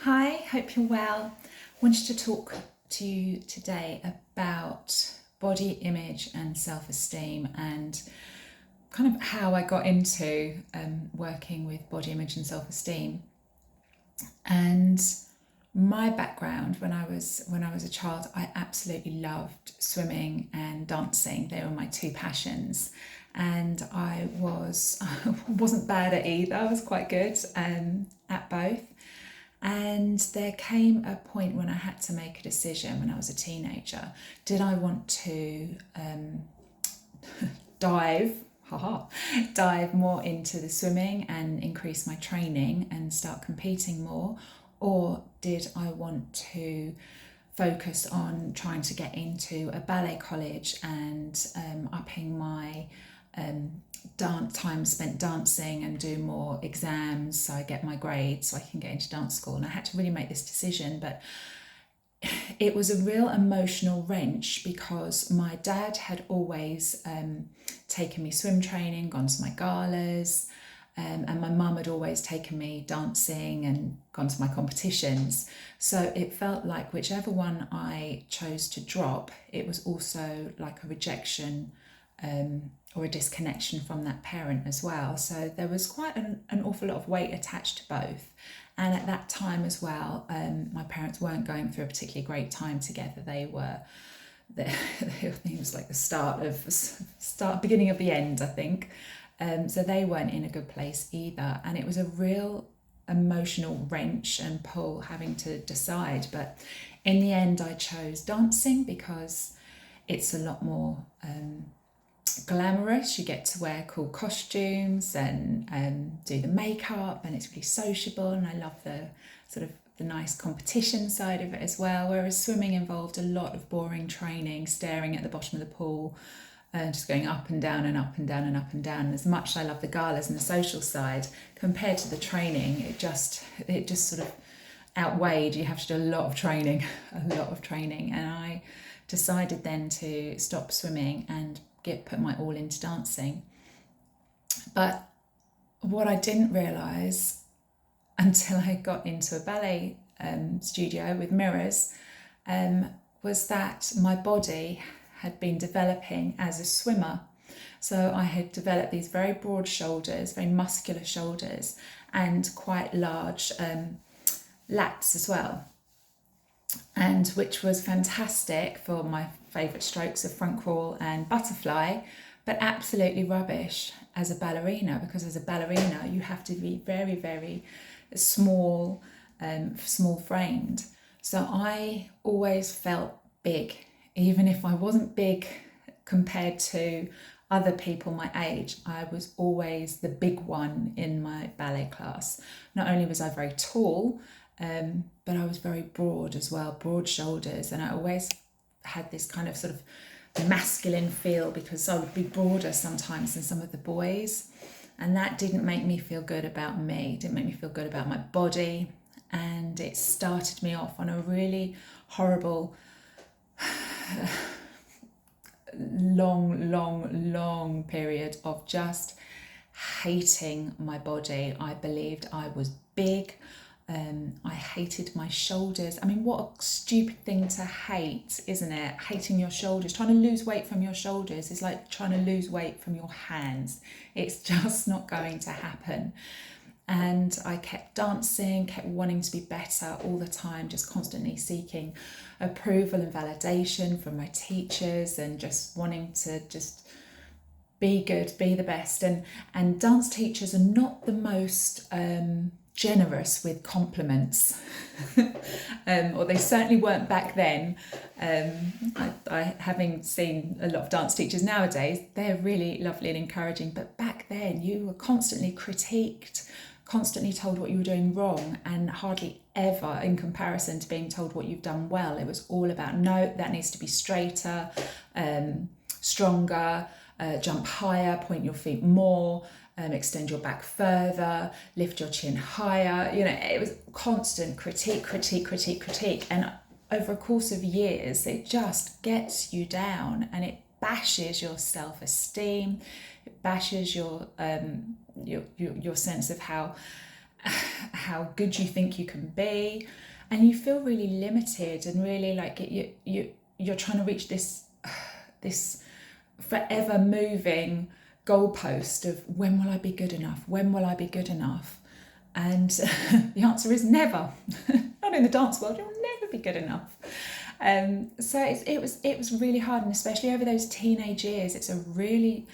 Hi, hope you're well. Wanted to talk to you today about body image and self-esteem and kind of how I got into working with body image and self-esteem. And my background when I was a child, I absolutely loved swimming and dancing. They were my two passions. And I wasn't bad at either. I was quite good at both. And there came a point when I had to make a decision when I was a teenager. Did I want to dive, dive more into the swimming and increase my training and start competing more? Or did I want to focus on trying to get into a ballet college and upping my time spent dancing and do more exams so I get my grades so I can get into dance school? And I had to really make this decision, but it was a real emotional wrench because my dad had always taken me swim training, gone to my galas, and my mum had always taken me dancing and gone to my competitions. So it felt like whichever one I chose to drop, it was also like a rejection or a disconnection from that parent as well. So there was quite an awful lot of weight attached to both. And at that time as well, my parents weren't going through a particularly great time together. They were, it was like the beginning of the end, I think. So they weren't in a good place either. And it was a real emotional wrench and pull having to decide. But in the end, I chose dancing because it's a lot more glamorous. You get to wear cool costumes and do the makeup, and it's really sociable, and I love the sort of the nice competition side of it as well, whereas swimming involved a lot of boring training, staring at the bottom of the pool and just going up and down and up and down and up and down. And as much as I love the galas and the social side, compared to the training, it just sort of outweighed. You have to do a lot of training, and I decided then to stop swimming and put my all into dancing. But what I didn't realise until I got into a ballet studio with mirrors was that my body had been developing as a swimmer. So I had developed these very broad shoulders, very muscular shoulders, and quite large lats as well, and which was fantastic for my favourite strokes of front crawl and butterfly, but absolutely rubbish as a ballerina, because as a ballerina you have to be very, very small, small framed. So I always felt big, even if I wasn't big compared to other people my age. I was always the big one in my ballet class. Not only was I very tall, but I was very broad as well, broad shoulders, and I always had this kind of sort of masculine feel because I would be broader sometimes than some of the boys, and that didn't make me feel good about me, didn't make me feel good about my body, and it started me off on a really horrible long period of just hating my body. I believed I was big. I hated my shoulders. I mean, what a stupid thing to hate, isn't it? Hating your shoulders. Trying to lose weight from your shoulders is like trying to lose weight from your hands. It's just not going to happen. And I kept dancing, kept wanting to be better all the time, just constantly seeking approval and validation from my teachers and just wanting to just be good, be the best. And dance teachers are not the most generous with compliments, or they certainly weren't back then. I having seen a lot of dance teachers nowadays, they're really lovely and encouraging, but back then you were constantly critiqued, constantly told what you were doing wrong, and hardly ever in comparison to being told what you've done well. It was all about, no, that needs to be straighter, stronger, jump higher, point your feet more, extend your back further, lift your chin higher. You know, it was constant critique. And over a course of years, it just gets you down, and it bashes your self-esteem. It bashes your sense of how how good you think you can be, and you feel really limited and really like you're trying to reach this forever moving goalpost of when will I be good enough? When will I be good enough? And the answer is never. Not in the dance world, you'll never be good enough. So it was really hard, and especially over those teenage years, it's a really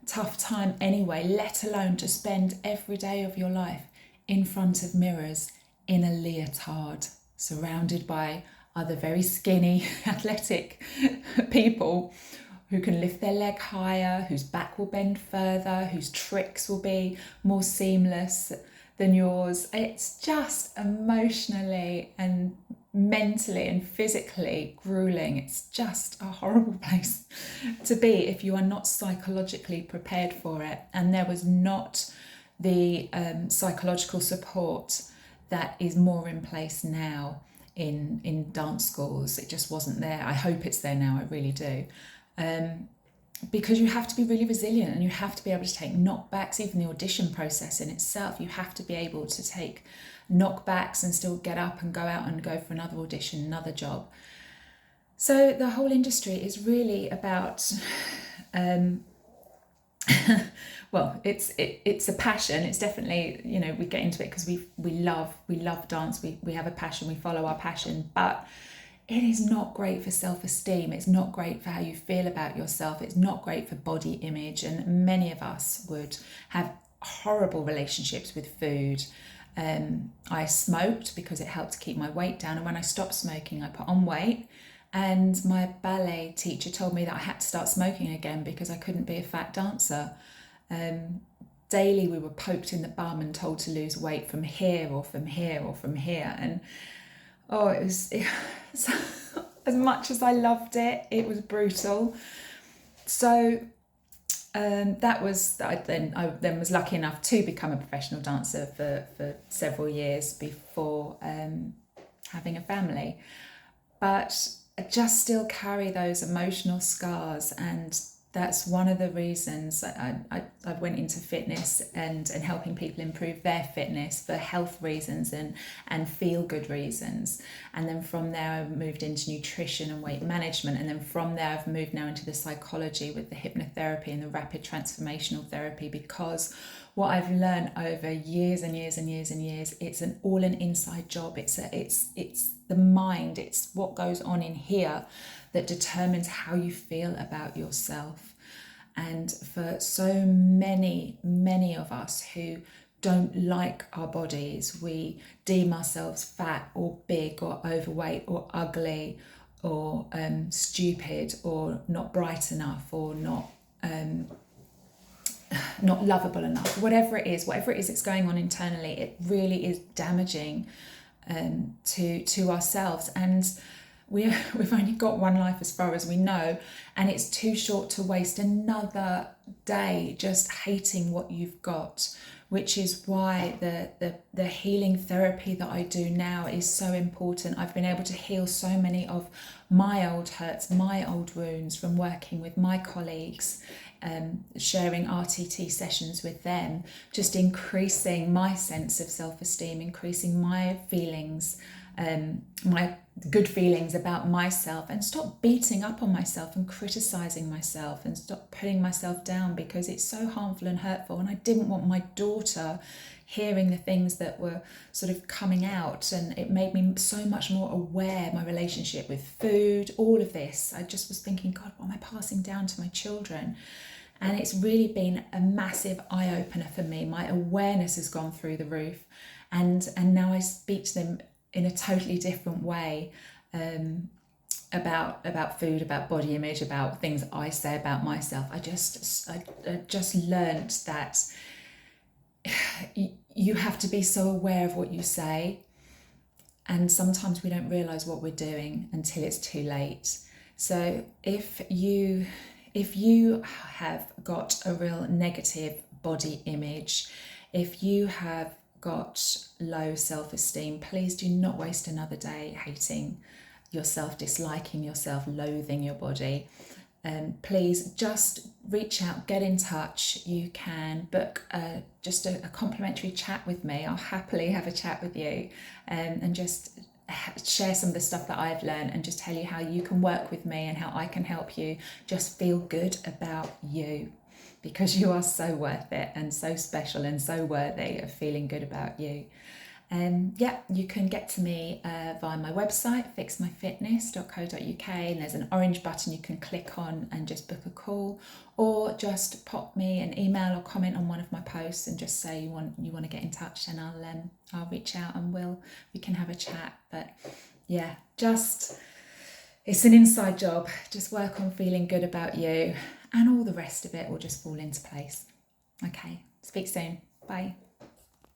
tough time anyway, let alone to spend every day of your life in front of mirrors in a leotard, surrounded by other very skinny, athletic people who can lift their leg higher, whose back will bend further, whose tricks will be more seamless than yours. It's just emotionally and mentally and physically grueling. It's just a horrible place to be if you are not psychologically prepared for it. And there was not the psychological support that is more in place now in dance schools. It just wasn't there. I hope it's there now, I really do. Because you have to be really resilient, and you have to be able to take knockbacks. Even the audition process in itself, you have to be able to take knockbacks and still get up and go out and go for another audition, another job. So the whole industry is really about well, it's a passion. It's definitely, you know, we get into it because we love dance. We have a passion. We follow our passion, but it is not great for self-esteem. It's not great for how you feel about yourself. It's not great for body image. And many of us would have horrible relationships with food. I smoked because it helped to keep my weight down. And when I stopped smoking, I put on weight. And my ballet teacher told me that I had to start smoking again because I couldn't be a fat dancer. Daily we were poked in the bum and told to lose weight from here or from here or from here. And it was as much as I loved it, it was brutal. So that was, I then was lucky enough to become a professional dancer for several years before having a family. But I just still carry those emotional scars, and that's one of the reasons I went into fitness and helping people improve their fitness for health reasons and feel good reasons. And then from there I moved into nutrition and weight management, and then from there I've moved now into the psychology with the hypnotherapy and the rapid transformational therapy, because what I've learned over years and years and years and years, it's an inside job. It's the mind, it's what goes on in here that determines how you feel about yourself. And for so many of us who don't like our bodies, we deem ourselves fat or big or overweight or ugly or stupid or not bright enough or not lovable enough. Whatever it is that's going on internally, it really is damaging to ourselves. And we've only got one life as far as we know, and it's too short to waste another day just hating what you've got, which is why the healing therapy that I do now is so important. I've been able to heal so many of my old hurts, my old wounds from working with my colleagues, sharing RTT sessions with them, just increasing my sense of self-esteem, increasing my feelings, my good feelings about myself, and stop beating up on myself and criticizing myself and stop putting myself down, because it's so harmful and hurtful. And I didn't want my daughter hearing the things that were sort of coming out, and it made me so much more aware, my relationship with food, all of this. I just was thinking, God, what am I passing down to my children? And it's really been a massive eye-opener for me. My awareness has gone through the roof, and now I speak to them in a totally different way about food, about body image, about things I say about myself. I just learned that you have to be so aware of what you say, and sometimes we don't realize what we're doing until it's too late. So if you have got a real negative body image, if you have got low self-esteem, please do not waste another day hating yourself, disliking yourself, loathing your body. please just reach out, get in touch. You can book just a complimentary chat with me. I'll happily have a chat with you, and just share some of the stuff that I've learned, and just tell you how you can work with me and how I can help you just feel good about you, because you are so worth it and so special and so worthy of feeling good about you. Yeah, you can get to me via my website, fixmyfitness.co.uk, and there's an orange button you can click on and just book a call, or just pop me an email or comment on one of my posts and just say you want to get in touch, and I'll reach out and we can have a chat. But yeah, just it's an inside job. Just work on feeling good about you, and all the rest of it will just fall into place. Okay, speak soon. Bye.